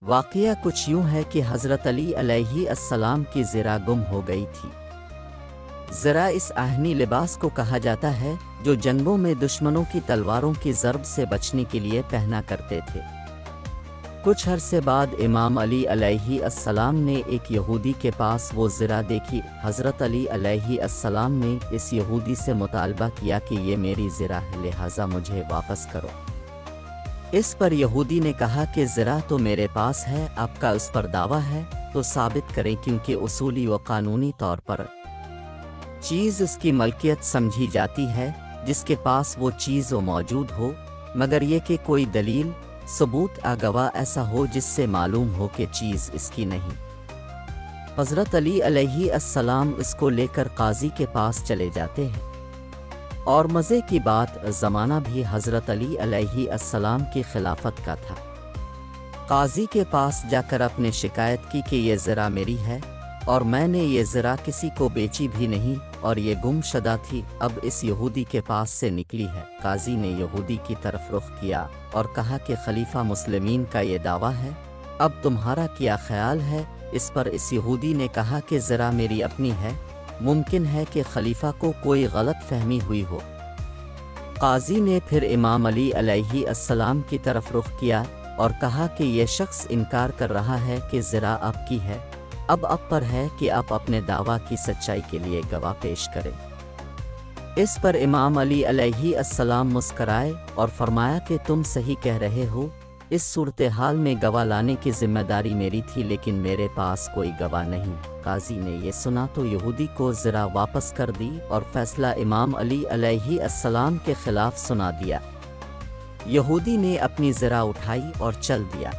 واقعہ کچھ یوں ہے کہ حضرت علی علیہ السلام کی زرہ گم ہو گئی تھی۔ زرہ اس آہنی لباس کو کہا جاتا ہے جو جنگوں میں دشمنوں کی تلواروں کی ضرب سے بچنے کے لیے پہنا کرتے تھے۔ کچھ عرصے بعد امام علی علیہ السلام نے ایک یہودی کے پاس وہ زرہ دیکھی۔ حضرت علی علیہ السلام نے اس یہودی سے مطالبہ کیا کہ یہ میری زرہ ہے، لہٰذا مجھے واپس کرو۔ اس پر یہودی نے کہا کہ زرہ تو میرے پاس ہے، آپ کا اس پر دعویٰ ہے تو ثابت کریں، کیونکہ اصولی و قانونی طور پر چیز اس کی ملکیت سمجھی جاتی ہے جس کے پاس وہ چیز موجود ہو، مگر یہ کہ کوئی دلیل، ثبوت، گواہ ایسا ہو جس سے معلوم ہو کہ چیز اس کی نہیں۔ حضرت علی علیہ السلام اس کو لے کر قاضی کے پاس چلے جاتے ہیں، اور مزے کی بات زمانہ بھی حضرت علی علیہ السلام کی خلافت کا تھا۔ قاضی کے پاس جا کر اپنے شکایت کی کہ یہ زرہ میری ہے اور میں نے یہ زرہ کسی کو بیچی بھی نہیں اور یہ گم شدہ تھی، اب اس یہودی کے پاس سے نکلی ہے۔ قاضی نے یہودی کی طرف رخ کیا اور کہا کہ خلیفہ مسلمین کا یہ دعویٰ ہے، اب تمہارا کیا خیال ہے؟ اس پر اس یہودی نے کہا کہ زرہ میری اپنی ہے، ممکن ہے کہ خلیفہ کو کوئی غلط فہمی ہوئی ہو۔ قاضی نے پھر امام علی علیہ السلام کی طرف رخ کیا اور کہا کہ یہ شخص انکار کر رہا ہے کہ زرہ آپ کی ہے، اب آپ پر ہے کہ آپ اپنے دعویٰ کی سچائی کے لیے گواہ پیش کریں۔ اس پر امام علی علیہ السلام مسکرائے اور فرمایا کہ تم صحیح کہہ رہے ہو، اس صورتحال میں گواہ لانے کی ذمہ داری میری تھی، لیکن میرے پاس کوئی گواہ نہیں۔ قاضی نے یہ سنا تو یہودی کو زرہ واپس کر دی اور فیصلہ امام علی علیہ السلام کے خلاف سنا دیا۔ یہودی نے اپنی زرہ اٹھائی اور چل دیا،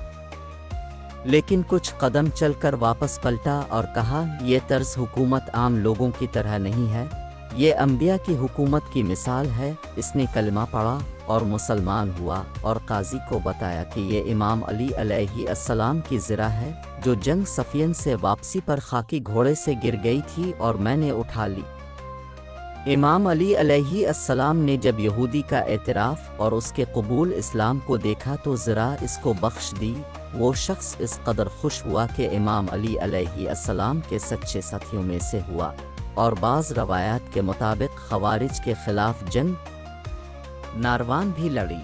لیکن کچھ قدم چل کر واپس پلٹا اور کہا یہ طرز حکومت عام لوگوں کی طرح نہیں ہے، یہ انبیاء کی حکومت کی مثال ہے۔ اس نے کلمہ پڑھا اور مسلمان ہوا اور قاضی کو بتایا کہ یہ امام علی علیہ السلام کی زرہ ہے جو جنگ صفین سے واپسی پر خاکی گھوڑے سے گر گئی تھی اور میں نے اٹھا لی۔ امام علی علیہ السلام نے جب یہودی کا اعتراف اور اس کے قبول اسلام کو دیکھا تو زرہ اس کو بخش دی۔ وہ شخص اس قدر خوش ہوا کہ امام علی علیہ السلام کے سچے ساتھیوں میں سے ہوا، اور بعض روایات کے مطابق خوارج کے خلاف جنگ ناروان بھی لڑی۔